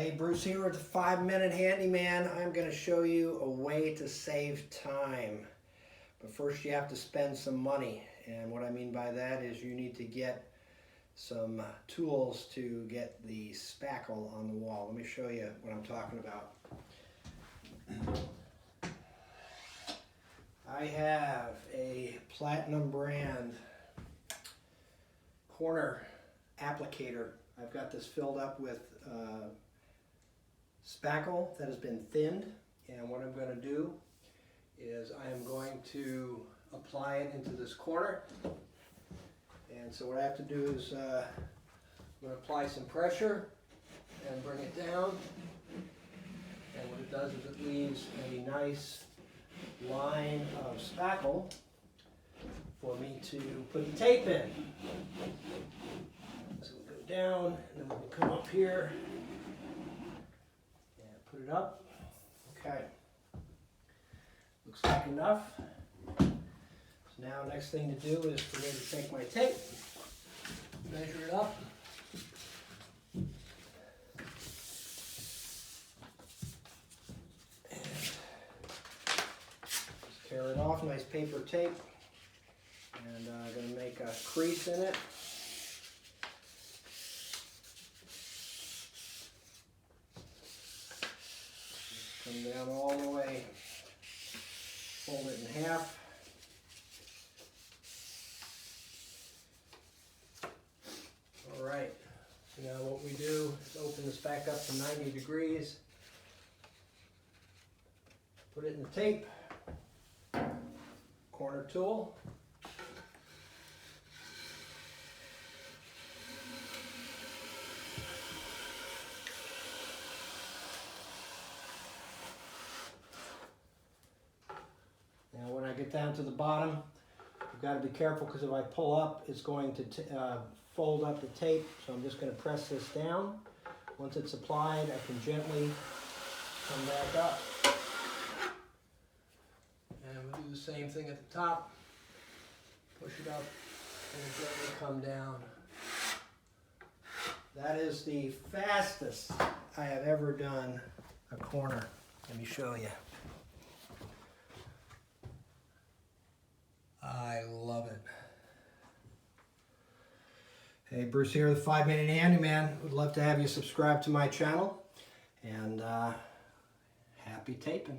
Hey, Bruce here with the 5-Minute Handyman. I'm going to show you a way to save time. But first you have to spend some money. And what I mean by that is you need to get some tools to get the spackle on the wall. Let me show you what I'm talking about. I have a Platinum brand corner applicator. I've got this filled up with spackle that has been thinned, and what I'm going to do is I am going to apply it into this corner. And so what I have to do is I'm going to apply some pressure and bring it down, and what it does is it leaves a nice line of spackle for me to put the tape in. So we'll go down, and then we'll come up here and put it up. Okay, looks like enough. So now next thing to do is for me to take my tape, measure it up, and just tear it off. Nice paper tape, and I'm going to make a crease in it. Come down all the way, fold it in half. All right, so now what we do is open this back up to 90 degrees, put it in the tape, corner tool, now when I get down to the bottom, you've got to be careful because if I pull up, it's going to fold up the tape. So I'm just going to press this down. Once it's applied, I can gently come back up. And we'll do the same thing at the top. Push it up and gently come down. That is the fastest I have ever done a corner. Let me show you. I love it. Hey, Bruce here, the 5-Minute Handyman. Would love to have you subscribe to my channel, and happy taping.